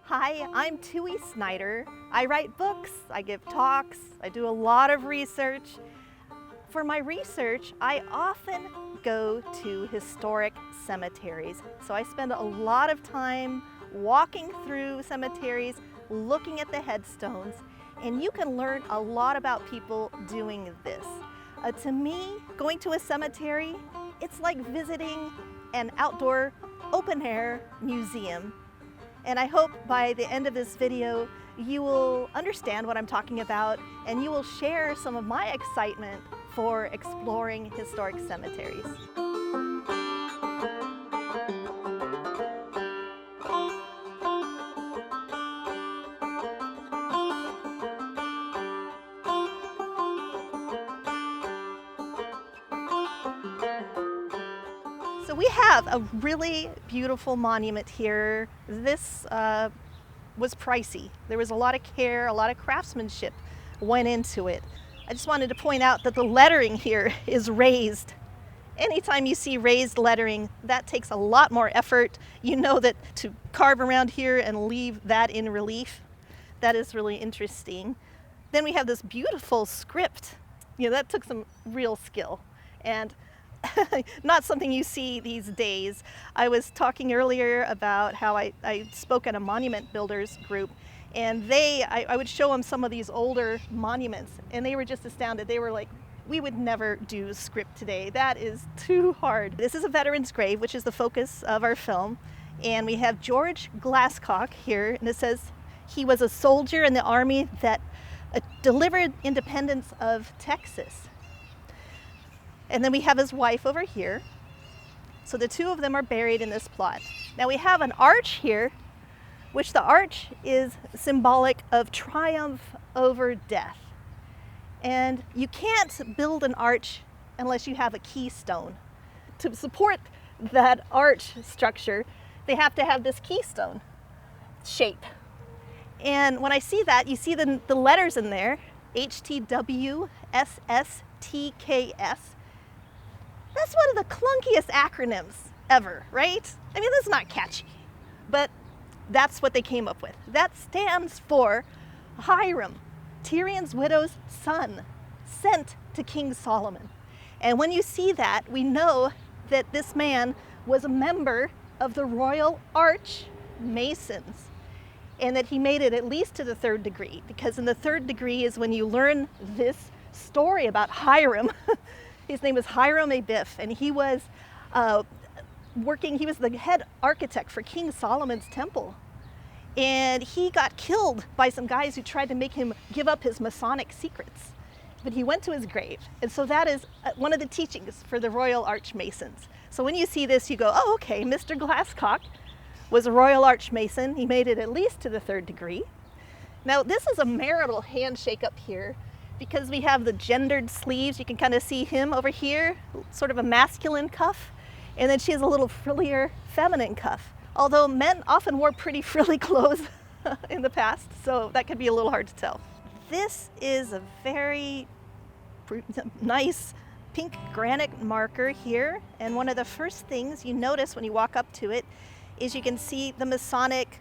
Hi, I'm Tui Snider. I write books, I give talks, I do a lot of research. For my research, I often go to historic cemeteries. So I spend a lot of time walking through cemeteries, looking at the headstones, and you can learn a lot about people doing this. To me, going to a cemetery, it's like visiting an outdoor open-air museum. And I hope by the end of this video, you will understand what I'm talking about and you will share some of my excitement for exploring historic cemeteries. So we have a really beautiful monument here. This was pricey. There was a lot of care, a lot of craftsmanship went into it. I just wanted to point out that the lettering here is raised. Anytime you see raised lettering, that takes a lot more effort. You know that to carve around here and leave that in relief, that is really interesting. Then we have this beautiful script. You know, that took some real skill and not something you see these days. I was talking earlier about how I spoke at a monument builders group, and I would show them some of these older monuments, and they were just astounded. They were like, we would never do script today. That is too hard. This is a veteran's grave, which is the focus of our film, and we have George Glasscock here, and it says he was a soldier in the army that delivered independence of Texas. And then we have his wife over here. So the two of them are buried in this plot. Now we have an arch here, which the arch is symbolic of triumph over death. And you can't build an arch unless you have a keystone. To support that arch structure, they have to have this keystone shape. And when I see that, you see the letters in there, HTWSSTKS. That's one of the clunkiest acronyms ever, right? I mean, that's not catchy, but that's what they came up with. That stands for Hiram, Tyrion's widow's son, sent to King Solomon. And when you see that, we know that this man was a member of the Royal Arch Masons, and that he made it at least to the 3rd degree, because in the 3rd degree is when you learn this story about Hiram. His name was Hiram Abiff, and he was he was the head architect for King Solomon's temple. And he got killed by some guys who tried to make him give up his Masonic secrets. But he went to his grave. And so that is one of the teachings for the Royal Arch Masons. So when you see this, you go, oh, okay, Mr. Glasscock was a Royal Arch Mason. He made it at least to the 3rd degree. Now, this is a marital handshake up here, because we have the gendered sleeves. You can kind of see him over here, sort of a masculine cuff, and then she has a little frillier feminine cuff. Although men often wore pretty frilly clothes in the past, so that could be a little hard to tell. This is a very nice pink granite marker here, and one of the first things you notice when you walk up to it is you can see the Masonic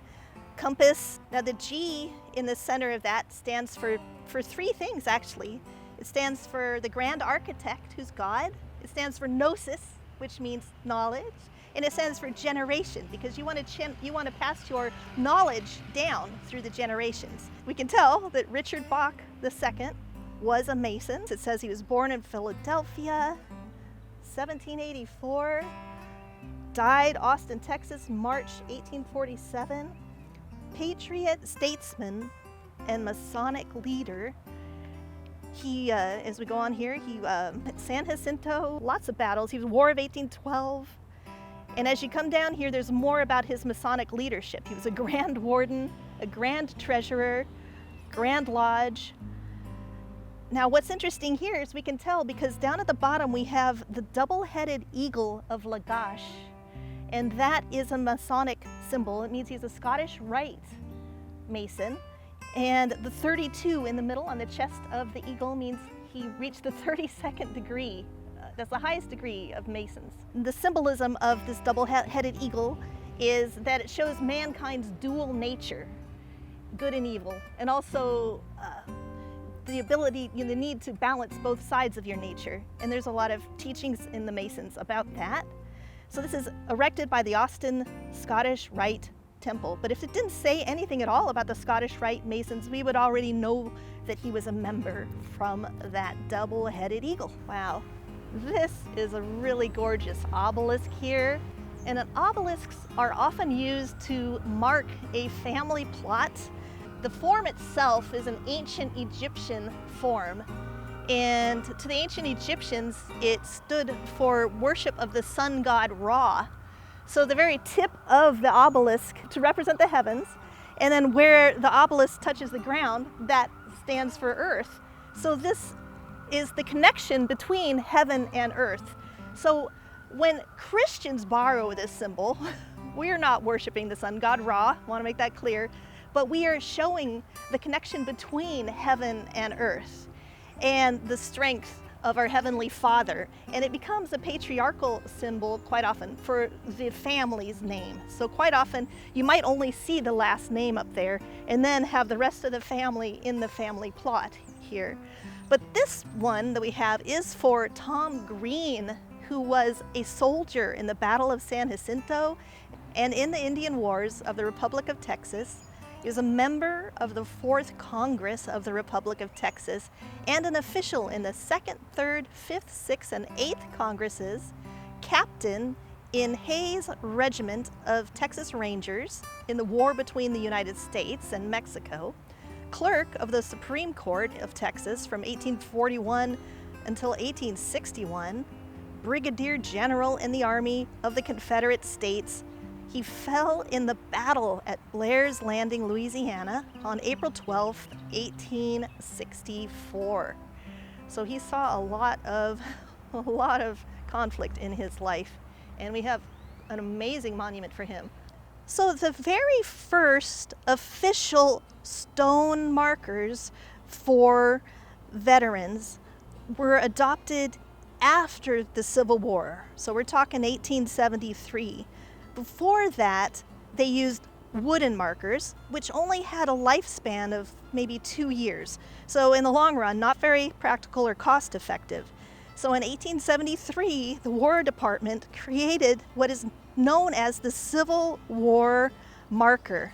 compass. Now the G in the center of that stands for 3 things, actually. It stands for the grand architect, who's God. It stands for gnosis, which means knowledge. And it stands for generation, because you want to pass your knowledge down through the generations. We can tell that Richard Bach II was a Mason. It says he was born in Philadelphia, 1784, died Austin, Texas, March 1847. Patriot, statesman, and Masonic leader. He, as we go on here, San Jacinto, lots of battles. He was War of 1812. And as you come down here, there's more about his Masonic leadership. He was a Grand Warden, a Grand Treasurer, Grand Lodge. Now what's interesting here is we can tell, because down at the bottom we have the double-headed eagle of Lagash. And that is a Masonic symbol. It means he's a Scottish Rite Mason. And the 32 in the middle on the chest of the eagle means he reached the 32nd degree. That's the highest degree of Masons. The symbolism of this double-headed eagle is that it shows mankind's dual nature, good and evil, and also the ability, the need to balance both sides of your nature. And there's a lot of teachings in the Masons about that. So this is erected by the Austin Scottish Rite Temple. But if it didn't say anything at all about the Scottish Rite Masons, we would already know that he was a member from that double-headed eagle. Wow, this is a really gorgeous obelisk here. And obelisks are often used to mark a family plot. The form itself is an ancient Egyptian form, and to the ancient Egyptians it stood for worship of the sun god Ra. So the very tip of the obelisk to represent the heavens, and then where the obelisk touches the ground, that stands for earth. So this is the connection between heaven and earth. So when Christians borrow this symbol, we're not worshiping the sun god Ra, I want to make that clear, but we are showing the connection between heaven and earth and the strength of our Heavenly Father. And it becomes a patriarchal symbol quite often for the family's name. So quite often you might only see the last name up there and then have the rest of the family in the family plot here. But this one that we have is for Tom Green, who was a soldier in the Battle of San Jacinto and in the Indian Wars of the Republic of Texas. He was a member of the 4th Congress of the Republic of Texas and an official in the 2nd, 3rd, 5th, 6th, and 8th Congresses, captain in Hayes Regiment of Texas Rangers in the war between the United States and Mexico, clerk of the Supreme Court of Texas from 1841 until 1861, brigadier general in the Army of the Confederate States. He fell in the battle at Blair's Landing, Louisiana on April 12, 1864. So he saw a lot of conflict in his life, and we have an amazing monument for him. So the very first official stone markers for veterans were adopted after the Civil War. So we're talking 1873. Before that, they used wooden markers, which only had a lifespan of maybe 2 years. So in the long run, not very practical or cost effective. So in 1873, the War Department created what is known as the Civil War marker.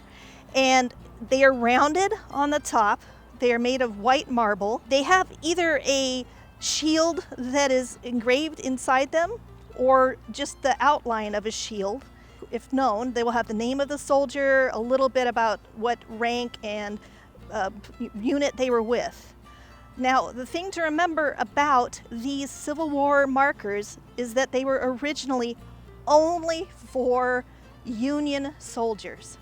And they are rounded on the top. They are made of white marble. They have either a shield that is engraved inside them or just the outline of a shield. If known, they will have the name of the soldier, a little bit about what rank and unit they were with. Now, the thing to remember about these Civil War markers is that they were originally only for Union soldiers.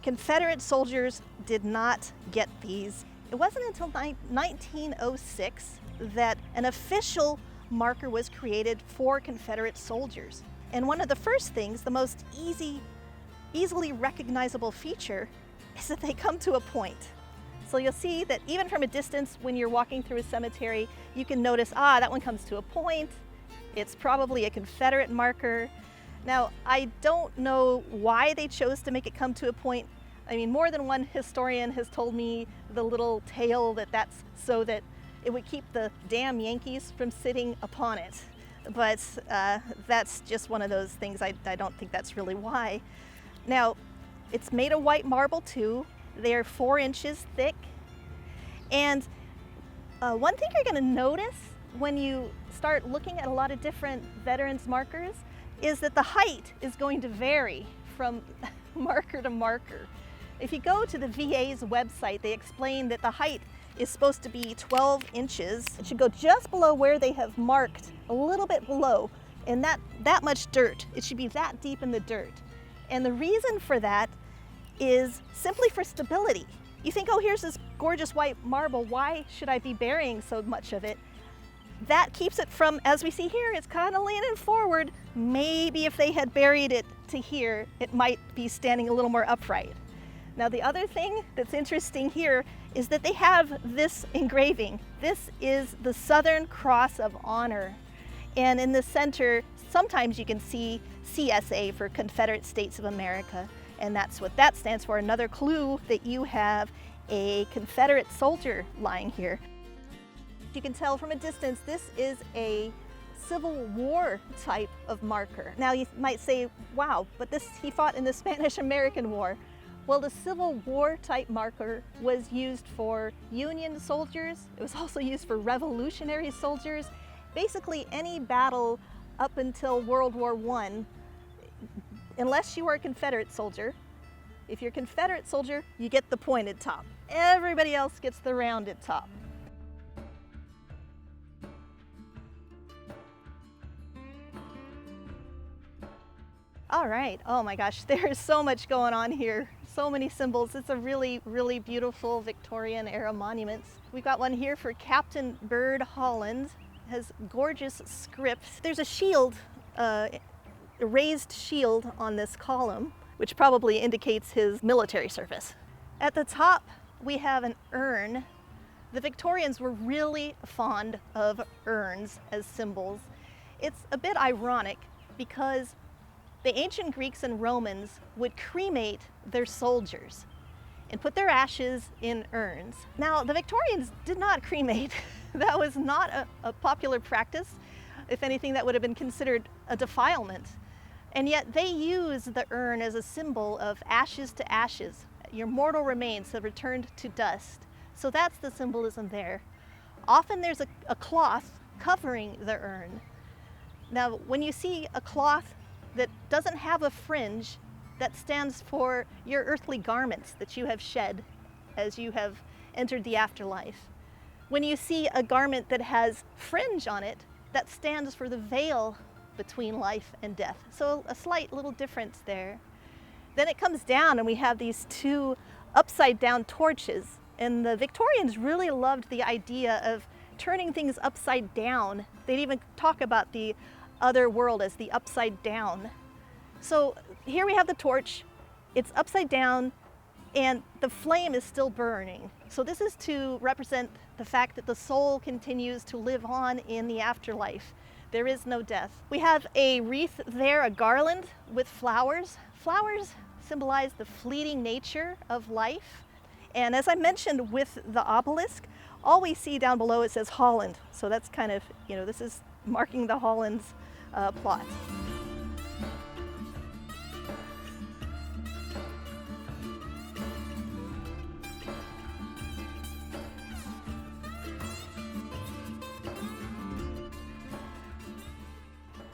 Confederate soldiers did not get these. It wasn't until 1906 that an official marker was created for Confederate soldiers. And one of the first things, the most easily recognizable feature, is that they come to a point. So you'll see that even from a distance when you're walking through a cemetery, you can notice, that one comes to a point. It's probably a Confederate marker. Now, I don't know why they chose to make it come to a point. I mean, more than one historian has told me the little tale that's so that it would keep the damn Yankees from sitting upon it. But that's just one of those things. I don't think that's really why. Now, it's made of white marble too. They're 4 inches thick. And one thing you're going to notice when you start looking at a lot of different veterans markers is that the height is going to vary from marker to marker. If you go to the VA's website, they explain that the height is supposed to be 12 inches. It should go just below where they have marked, a little bit below, and that much dirt. It should be that deep in the dirt. And the reason for that is simply for stability. You think, here's this gorgeous white marble, why should I be burying so much of it? That keeps it from, as we see here, it's kind of leaning forward. Maybe if they had buried it to here, it might be standing a little more upright. Now, the other thing that's interesting here is that they have this engraving. This is the Southern Cross of Honor. And in the center sometimes you can see CSA for Confederate States of America, and that's what that stands for. Another clue that you have a Confederate soldier lying here. You can tell from a distance this is a Civil War type of marker. Now you might say, wow, but he fought in the Spanish-American War. Well, the Civil War type marker was used for Union soldiers. It was also used for Revolutionary soldiers. Basically any battle up until World War I, unless you were a Confederate soldier. If you're a Confederate soldier, you get the pointed top. Everybody else gets the rounded top. All right, oh my gosh, there's so much going on here. So many symbols. It's a really, really beautiful Victorian era monument. We've got one here for Captain Bird Holland. It has gorgeous script. There's a shield, a raised shield on this column, which probably indicates his military service. At the top, we have an urn. The Victorians were really fond of urns as symbols. It's a bit ironic because the ancient Greeks and Romans would cremate their soldiers and put their ashes in urns. Now, the Victorians did not cremate. That was not a popular practice. If anything, that would have been considered a defilement. And yet they use the urn as a symbol of ashes to ashes. Your mortal remains have returned to dust. So that's the symbolism there. Often there's a cloth covering the urn. Now, when you see a cloth that doesn't have a fringe, that stands for your earthly garments that you have shed as you have entered the afterlife. When you see a garment that has fringe on it, that stands for the veil between life and death. So a slight little difference there. Then it comes down and we have these two upside down torches. And the Victorians really loved the idea of turning things upside down. They'd even talk about the other world as the upside down. So here we have the torch, it's upside down and the flame is still burning. So this is to represent the fact that the soul continues to live on in the afterlife. There is no death. We have a wreath there, a garland with flowers. Flowers symbolize the fleeting nature of life. And as I mentioned with the obelisk, all we see down below it says Holland. So that's kind of, this is marking the Holland's plot.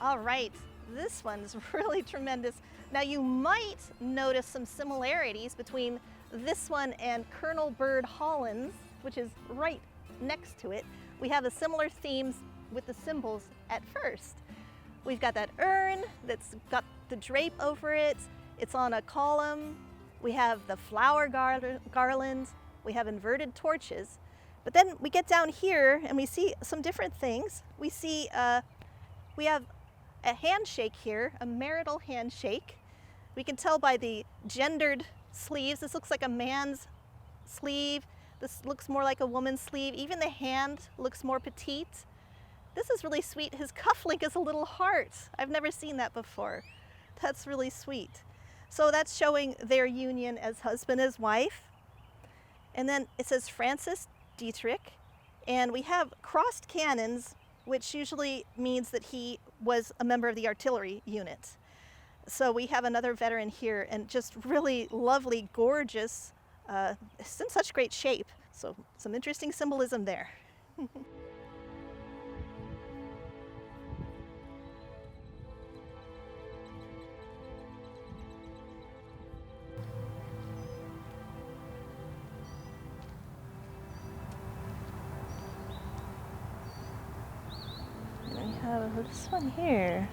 All right, this one's really tremendous. Now you might notice some similarities between this one and Colonel Bird Holland's, which is right next to it. We have a similar themes with the symbols at first. We've got that urn that's got the drape over it. It's on a column. We have the flower garland. We have inverted torches. But then we get down here and we see some different things. We see, we have a handshake here, a marital handshake. We can tell by the gendered sleeves. This looks like a man's sleeve. This looks more like a woman's sleeve. Even the hand looks more petite. This is really sweet. His cufflink is a little heart. I've never seen that before. That's really sweet. So that's showing their union as husband as wife. And then it says Francis Dietrich. And we have crossed cannons, which usually means that he was a member of the artillery unit. So we have another veteran here, and just really lovely, gorgeous, it's in such great shape. So some interesting symbolism there. We have this one here.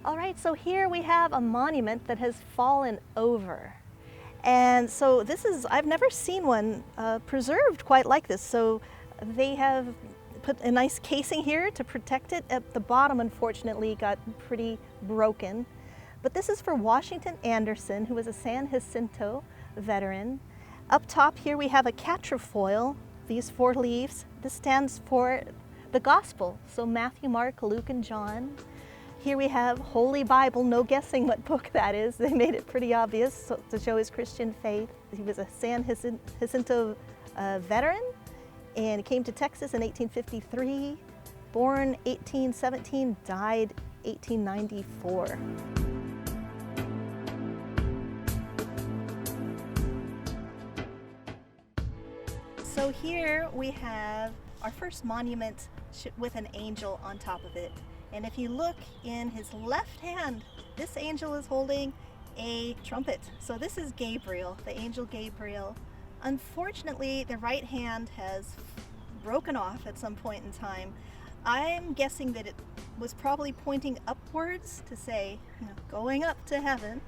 All right, so here we have a monument that has fallen over. And so this is, I've never seen one preserved quite like this. So they have put a nice casing here to protect it. At the bottom, unfortunately, got pretty broken. But this is for Washington Anderson, who was a San Jacinto veteran. Up top here we have a quatrefoil, these 4 leaves. This stands for the gospel, so Matthew, Mark, Luke, and John. Here we have Holy Bible, no guessing what book that is. They made it pretty obvious to show his Christian faith. He was a San Jacinto veteran, and he came to Texas in 1853, born 1817, died 1894. So here we have our first monument with an angel on top of it. And if you look in his left hand, this angel is holding a trumpet. So this is Gabriel, the angel Gabriel. Unfortunately, the right hand has broken off at some point in time. I'm guessing that it was probably pointing upwards to say, going up to heaven.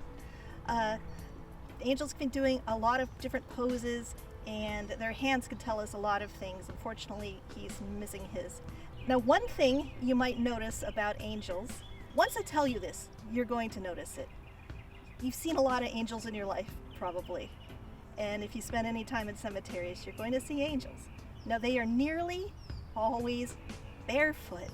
Angels can be doing a lot of different poses, and their hands can tell us a lot of things. Unfortunately, he's missing his. Now, one thing you might notice about angels, once I tell you this, you're going to notice it. You've seen a lot of angels in your life, probably. And if you spend any time in cemeteries, you're going to see angels. Now, they are nearly always barefoot.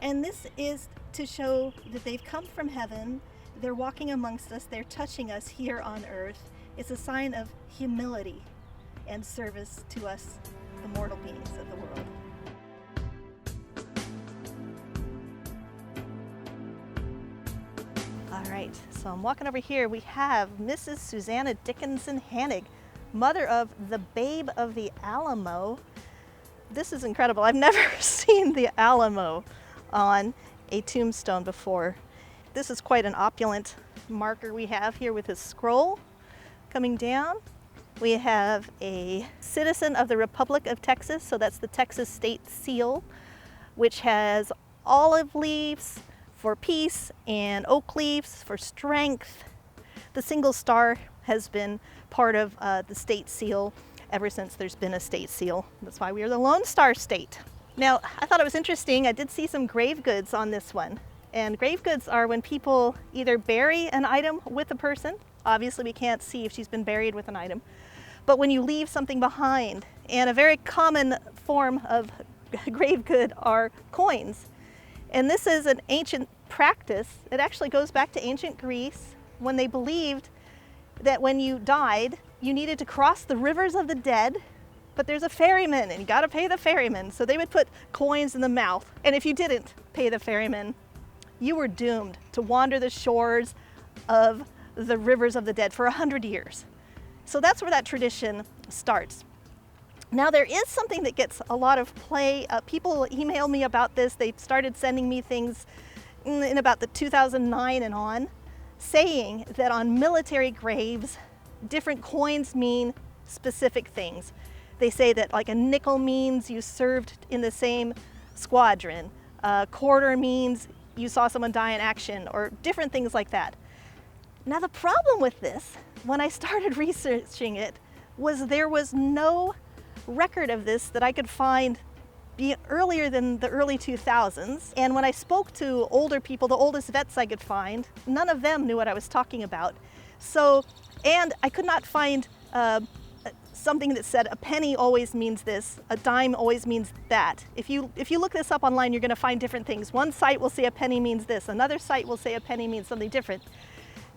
And this is to show that they've come from heaven, they're walking amongst us, they're touching us here on earth. It's a sign of humility and service to us, the mortal beings of the world. All right, so I'm walking over here. We have Mrs. Susanna Dickinson Hanig, mother of the Babe of the Alamo. This is incredible. I've never seen the Alamo on a tombstone before. This is quite an opulent marker we have here with his scroll coming down. We have a citizen of the Republic of Texas, so that's the Texas state seal, which has olive leaves for peace and oak leaves for strength. The single star has been part of the state seal ever since there's been a state seal. That's why we are the Lone Star State. Now, I thought it was interesting. I did see some grave goods on this one. And grave goods are when people either bury an item with a person. Obviously, we can't see if she's been buried with an item. But when you leave something behind, and a very common form of grave good are coins. And this is an ancient practice. It actually goes back to ancient Greece, when they believed that when you died, you needed to cross the rivers of the dead, but there's a ferryman and you got to pay the ferryman. So they would put coins in the mouth. And if you didn't pay the ferryman, you were doomed to wander the shores of the rivers of the dead for 100 years. So that's where that tradition starts. Now, there is something that gets a lot of play. People email me about this. They started sending me things in about the 2009 and on, saying that on military graves, different coins mean specific things. They say that like a nickel means you served in the same squadron. A quarter means you saw someone die in action, or different things like that. Now, the problem with this, when I started researching it, was there was no record of this that I could find earlier than the early 2000s. And when I spoke to older people, the oldest vets I could find, none of them knew what I was talking about. So, and I could not find something that said a penny always means this, a dime always means that. If you look this up online, you're going to find different things. One site will say a penny means this, another site will say a penny means something different.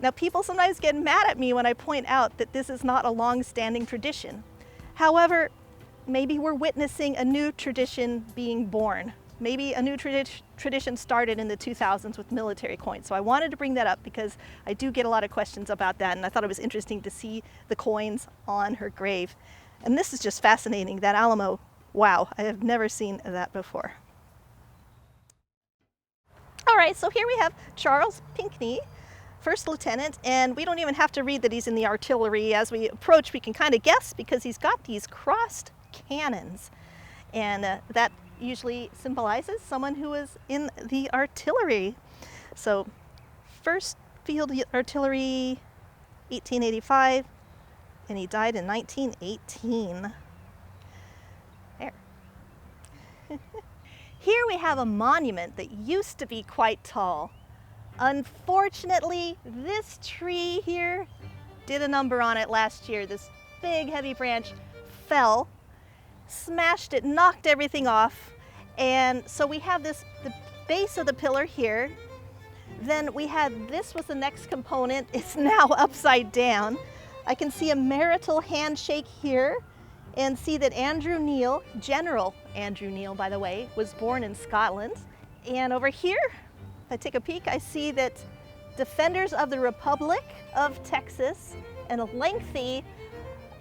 Now, people sometimes get mad at me when I point out that this is not a long-standing tradition. However, maybe we're witnessing a new tradition being born. Maybe a new tradition started in the 2000s with military coins. So I wanted to bring that up because I do get a lot of questions about that, and I thought it was interesting to see the coins on her grave. And this is just fascinating, that Alamo. Wow, I have never seen that before. All right, so here we have Charles Pinckney, first lieutenant, and we don't even have to read that he's in the artillery. As we approach, we can kind of guess because he's got these crossed cannons, and that usually symbolizes someone who is in the artillery. So, first field artillery, 1885, and he died in 1918. There. Here we have a monument that used to be quite tall. Unfortunately, this tree here did a number on it last year. This big heavy branch fell, smashed it, knocked everything off, and so we have the base of the pillar here Then we had, this was the next component. It's now upside down. I can see a marital handshake here and see that Andrew Neil, General Andrew Neil, by the way, was born in Scotland. And over here, if I take a peek, I see that Defenders of the Republic of Texas, and a lengthy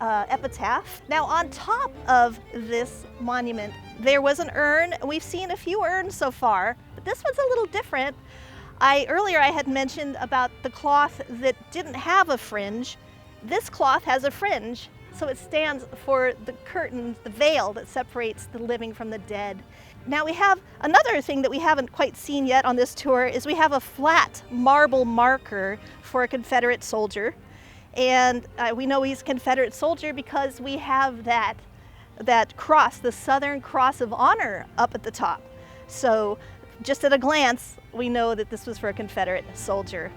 epitaph. Now on top of this monument, there was an urn. We've seen a few urns so far, but this one's a little different. Earlier I had mentioned about the cloth that didn't have a fringe. This cloth has a fringe, so it stands for the curtain, the veil that separates the living from the dead. Now we have another thing that we haven't quite seen yet on this tour is we have a flat marble marker for a Confederate soldier. And we know he's a Confederate soldier because we have that cross, the Southern Cross of Honor, up at the top. So just at a glance, we know that this was for a Confederate soldier.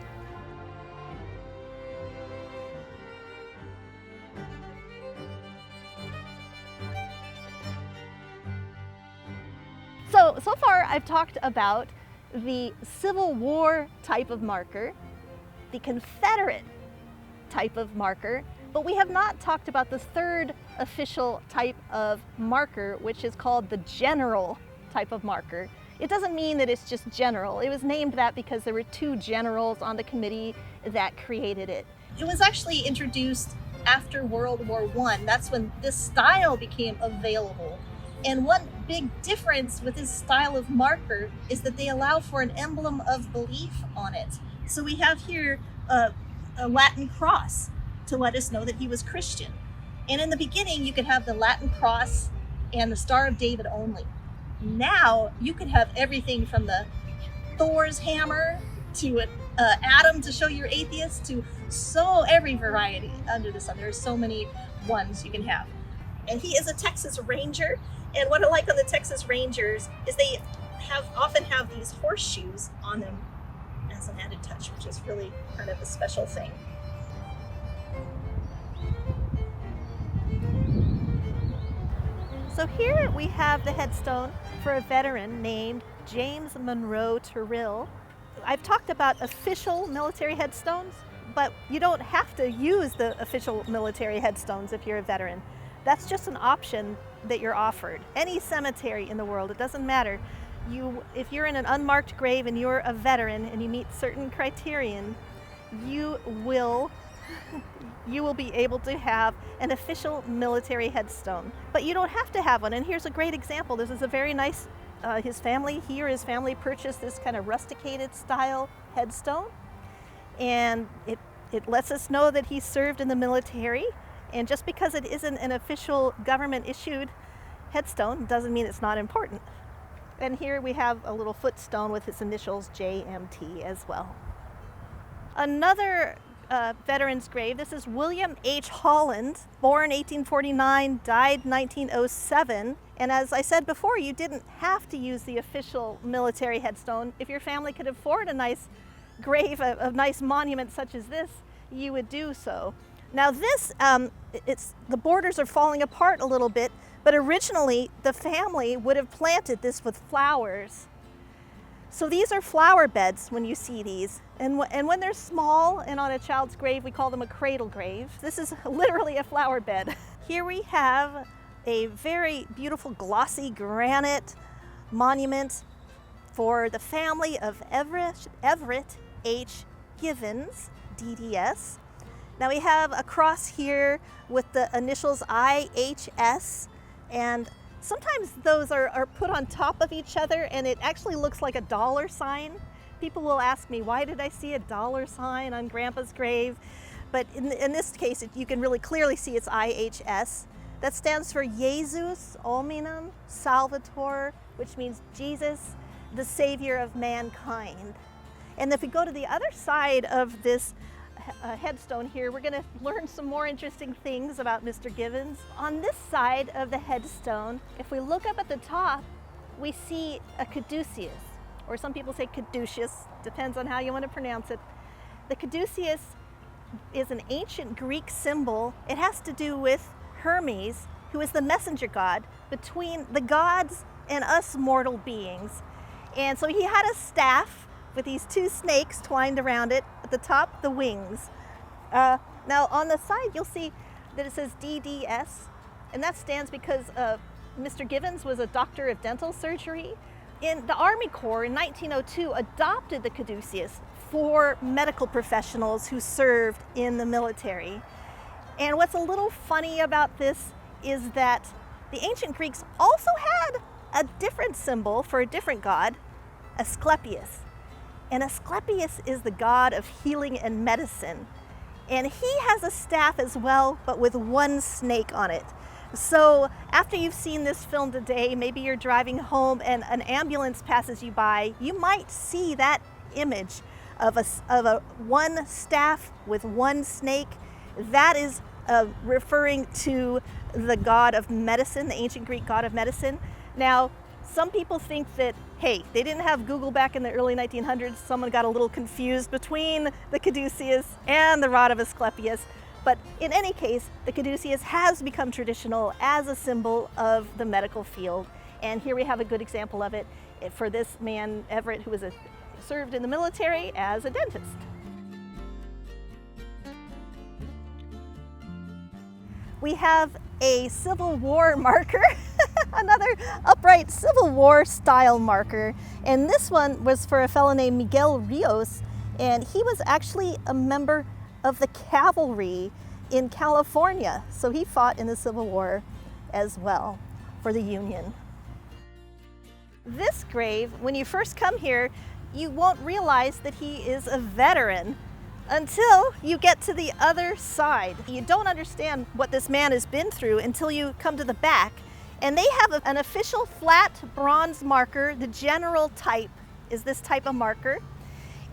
So far I've talked about the Civil War type of marker, the Confederate type of marker, but we have not talked about the third official type of marker, which is called the general type of marker. It doesn't mean that it's just general. It was named that because there were two generals on the committee that created it. It was actually introduced after World War I. That's when this style became available. And one big difference with this style of marker is that they allow for an emblem of belief on it. So we have here a Latin cross to let us know that he was Christian. And in the beginning, you could have the Latin cross and the Star of David only. Now you could have everything from the Thor's hammer to an atom to show you're atheist, to every variety under the sun. There's so many ones you can have. And he is a Texas Ranger. And what I like on the Texas Rangers is they often have these horseshoes on them as an added touch, which is really kind of a special thing. So here we have the headstone for a veteran named James Monroe Terrell. I've talked about official military headstones, but you don't have to use the official military headstones if you're a veteran. That's just an option that you're offered. Any cemetery in the world, it doesn't matter. If you're in an unmarked grave and you're a veteran and you meet certain criterion, you will be able to have an official military headstone. But you don't have to have one, and here's a great example. This is a very nice, his family purchased this kind of rusticated style headstone, and it lets us know that he served in the military. And just because it isn't an official government issued headstone doesn't mean it's not important. And here we have a little footstone with his initials JMT as well. Another veteran's grave, this is William H. Holland, born 1849, died 1907. And as I said before, you didn't have to use the official military headstone. If your family could afford a nice grave, a nice monument such as this, you would do so. Now this, the borders are falling apart a little bit, but originally the family would have planted this with flowers. So these are flower beds when you see these. And when they're small and on a child's grave, we call them a cradle grave. This is literally a flower bed. Here we have a very beautiful glossy granite monument for the family of Everett H. Givens, DDS. Now we have a cross here with the initials IHS, and sometimes those are put on top of each other and it actually looks like a dollar sign. People will ask me, why did I see a dollar sign on Grandpa's grave? But in this case, you can really clearly see it's IHS. That stands for Jesus Hominum Salvator, which means Jesus, the Savior of mankind. And if we go to the other side of this headstone here, we're going to learn some more interesting things about Mr. Givens. On this side of the headstone, if we look up at the top, we see a caduceus, or some people say caduceus, depends on how you want to pronounce it. The caduceus is an ancient Greek symbol. It has to do with Hermes, who is the messenger god between the gods and us mortal beings. And so he had a staff with these two snakes twined around it. At the top, the wings. Now on the side, you'll see that it says DDS, and that stands because Mr. Givens was a doctor of dental surgery. In the Army Corps in 1902 adopted the caduceus for medical professionals who served in the military. And what's a little funny about this is that the ancient Greeks also had a different symbol for a different god, Asclepius. And Asclepius is the god of healing and medicine. And he has a staff as well, but with one snake on it. So after you've seen this film today, maybe you're driving home and an ambulance passes you by, you might see that image of a one staff with one snake. That is referring to the god of medicine, the ancient Greek god of medicine. Now, some people think that, hey, they didn't have Google back in the early 1900s. Someone got a little confused between the caduceus and the rod of Asclepius. But in any case, the caduceus has become traditional as a symbol of the medical field. And here we have a good example of it for this man, Everett, who served in the military as a dentist. We have a Civil War marker, another upright Civil War style marker. And this one was for a fellow named Miguel Rios, and he was actually a member of the cavalry in California. So he fought in the Civil War as well for the Union. This grave, when you first come here, you won't realize that he is a veteran until you get to the other side. You don't understand what this man has been through until you come to the back. And they have an official flat bronze marker. The general type is this type of marker.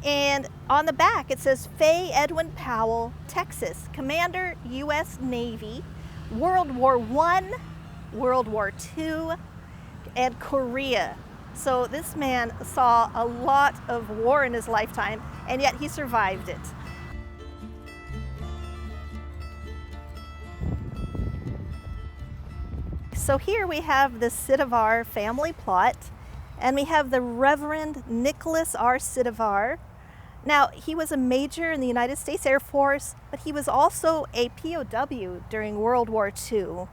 And on the back it says Fay Edwin Powell, Texas, Commander, U.S. Navy, World War I, World War II, and Korea. So this man saw a lot of war in his lifetime, and yet he survived it. So here we have the Sidivar family plot, and we have the Reverend Nicholas R. Sidivar. Now, he was a major in the United States Air Force, but he was also a POW during World War II.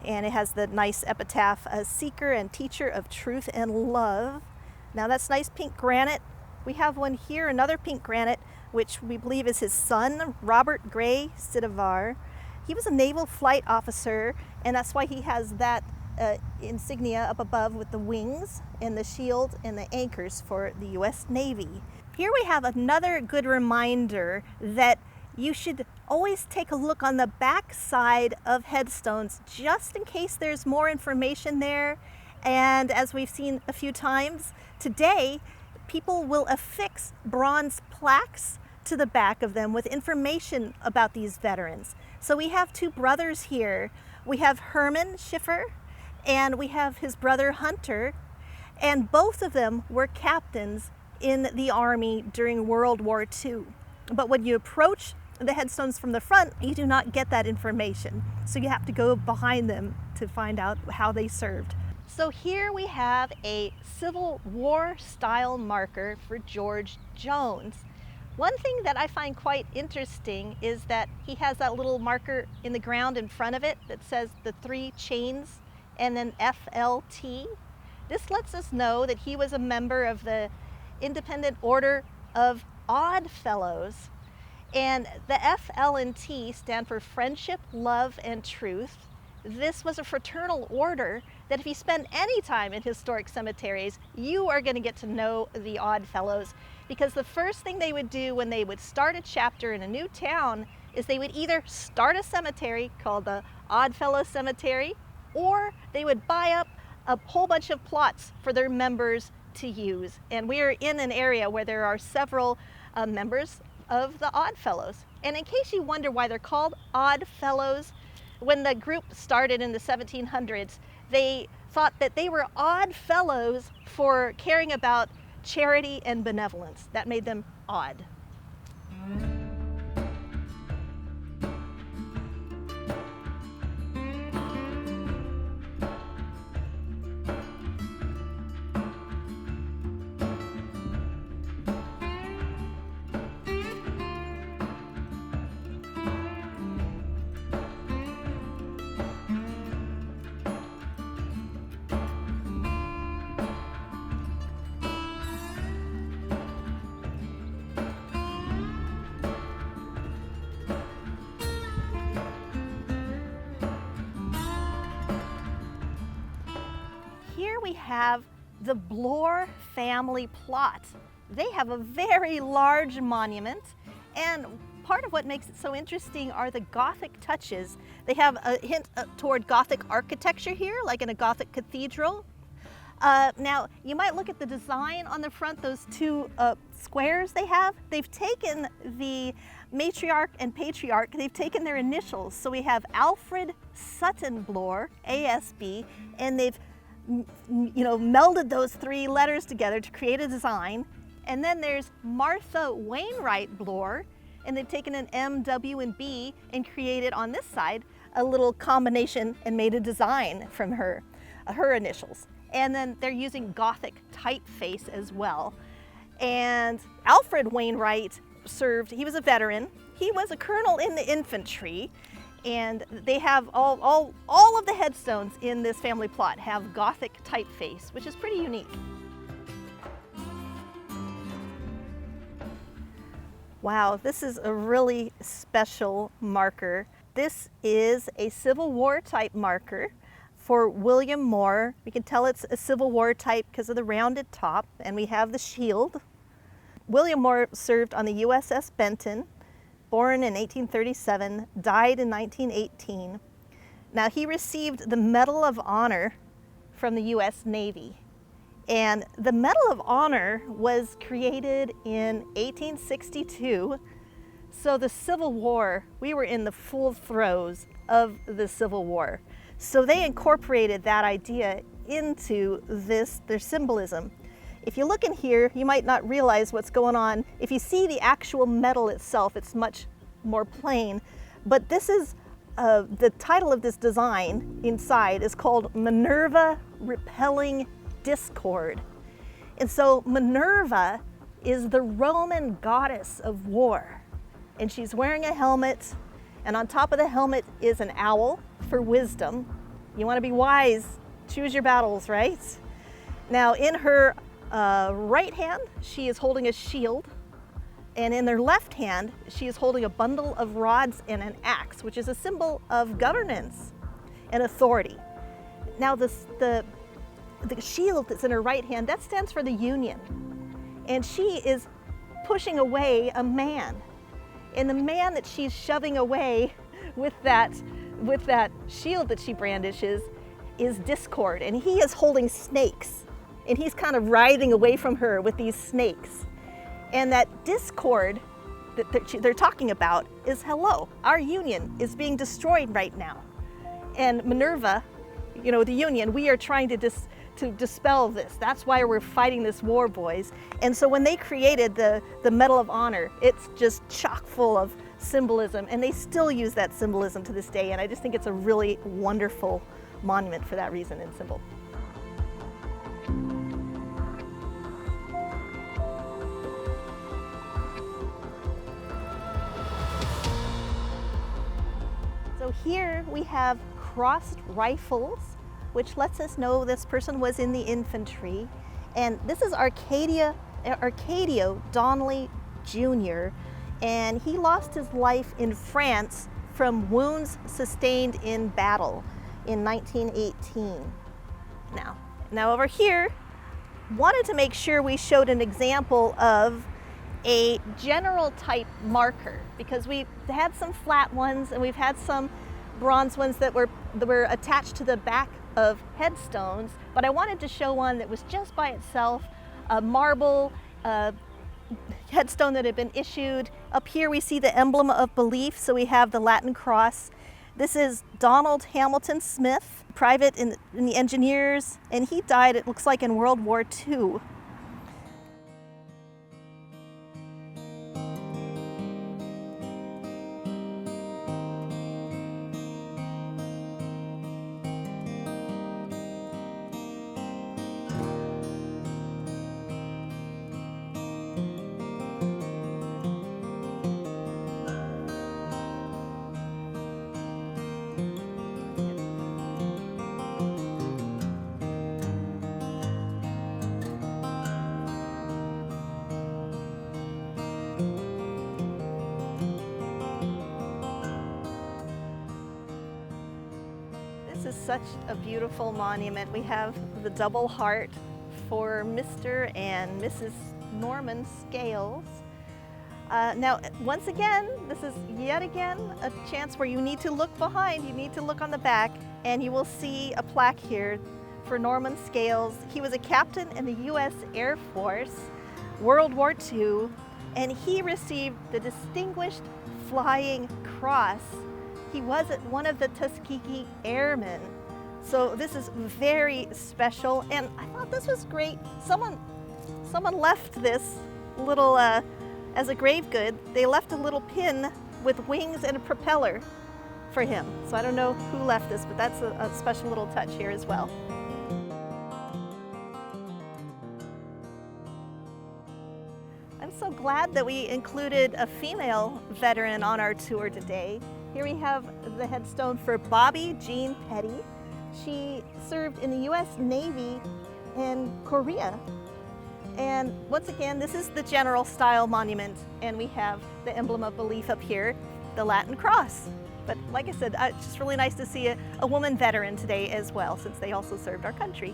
And it has the nice epitaph, a seeker and teacher of truth and love. Now that's nice pink granite. We have one here, another pink granite, which we believe is his son, Robert Gray Sidivar. He was a naval flight officer, and that's why he has that insignia up above with the wings and the shield and the anchors for the U.S. Navy. Here we have another good reminder that you should always take a look on the back side of headstones just in case there's more information there. And as we've seen a few times today, people will affix bronze plaques to the back of them with information about these veterans. So we have two brothers here. We have Herman Schiffer and we have his brother Hunter, and both of them were captains in the Army during World War II. But when you approach the headstones from the front, you do not get that information. So you have to go behind them to find out how they served. So here we have a Civil War style marker for George Jones. One thing that I find quite interesting is that he has that little marker in the ground in front of it that says the 3 chains and then FLT. This lets us know that he was a member of the Independent Order of Odd Fellows. And the FL and T stand for Friendship, Love, and Truth. This was a fraternal order that if you spend any time in historic cemeteries, you are going to get to know the Odd Fellows, because the first thing they would do when they would start a chapter in a new town is they would either start a cemetery called the Odd Fellows Cemetery, or they would buy up a whole bunch of plots for their members to use. And we are in an area where there are several members of the Odd Fellows. And in case you wonder why they're called Odd Fellows, when the group started in the 1700s, they thought that they were odd fellows for caring about charity and benevolence. That made them odd. we have the Bloor family plot. They have a very large monument, and part of what makes it so interesting are the Gothic touches. They have a hint toward Gothic architecture here, like in a Gothic cathedral. Now, you might look at the design on the front, those two squares they have. They've taken the matriarch and patriarch, they've taken their initials. So we have Alfred Sutton Bloor, ASB, and they've melded those three letters together to create a design. And then there's Martha Wainwright Bloor, and they've taken an M, W, and B and created on this side a little combination and made a design from her initials. And then they're using Gothic typeface as well. And Alfred Wainwright served, he was a veteran, he was a colonel in the infantry, and they have all of the headstones in this family plot have Gothic typeface, which is pretty unique. Wow, this is a really special marker. This is a Civil War type marker for William Moore. We can tell it's a Civil War type because of the rounded top, and we have the shield. William Moore served on the USS Benton, born in 1837, died in 1918. Now, he received the Medal of Honor from the US Navy. And the Medal of Honor was created in 1862. So the Civil War, we were in the full throes of the Civil War. So they incorporated that idea into their symbolism. If you look in here, you might not realize what's going on. If you see the actual medal itself, it's much more plain. But this is, the title of this design inside is called Minerva Repelling Discord. And so Minerva is the Roman goddess of war. And she's wearing a helmet, and on top of the helmet is an owl for wisdom. You want to be wise, choose your battles, right? Now, in her right hand, she is holding a shield, and in her left hand, she is holding a bundle of rods and an axe, which is a symbol of governance and authority. Now, the shield that's in her right hand, that stands for the Union, and she is pushing away a man, and the man that she's shoving away with that shield that she brandishes is Discord, and he is holding snakes, and he's kind of writhing away from her with these snakes. And that discord that they're talking about is, hello, our Union is being destroyed right now. And Minerva, the Union, we are trying to dispel this. That's why we're fighting this war, boys. And so when they created the Medal of Honor, it's just chock full of symbolism, and they still use that symbolism to this day, and I just think it's a really wonderful monument for that reason and symbol. So here we have crossed rifles, which lets us know this person was in the infantry. And this is Arcadio Donnelly Jr., and he lost his life in France from wounds sustained in battle in 1918. Now over here, wanted to make sure we showed an example of a general type marker, because we've had some flat ones and we've had some bronze ones that were attached to the back of headstones, but I wanted to show one that was just by itself, a marble headstone that had been issued. Up here we see the emblem of belief, so we have the Latin cross. This is Donald Hamilton Smith, private in the engineers, and he died, it looks like, in World War II. is such a beautiful monument. We have the double heart for Mr. and Mrs. Norman Scales. Now, once again, this is yet again a chance where you need to look behind, you need to look on the back, and you will see a plaque here for Norman Scales. He was a captain in the U.S. Air Force, World War II, and he received the Distinguished Flying Cross. He was one of the Tuskegee Airmen. So this is very special, and I thought this was great. Someone left this little, as a grave good, they left a little pin with wings and a propeller for him. So I don't know who left this, but that's a special little touch here as well. I'm so glad that we included a female veteran on our tour today. Here we have the headstone for Bobby Jean Petty. She served in the U.S. Navy in Korea. And once again, this is the general style monument, and we have the emblem of belief up here, the Latin cross. But like I said, it's just really nice to see a woman veteran today as well, since they also served our country.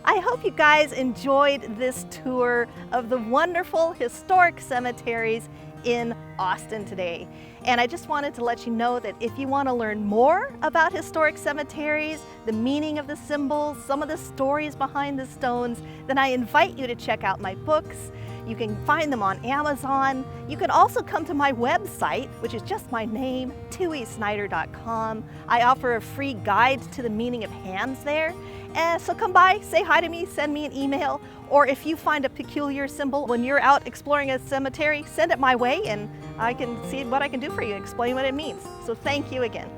I hope you guys enjoyed this tour of the wonderful historic cemeteries in Austin today. And I just wanted to let you know that if you want to learn more about historic cemeteries, the meaning of the symbols, some of the stories behind the stones, then I invite you to check out my books. You can find them on Amazon. You can also come to my website, which is just my name, tuisnider.com. I offer a free guide to the meaning of hands there. So come by, say hi to me, send me an email, or if you find a peculiar symbol when you're out exploring a cemetery, send it my way and I can see what I can do for you, explain what it means. So thank you again.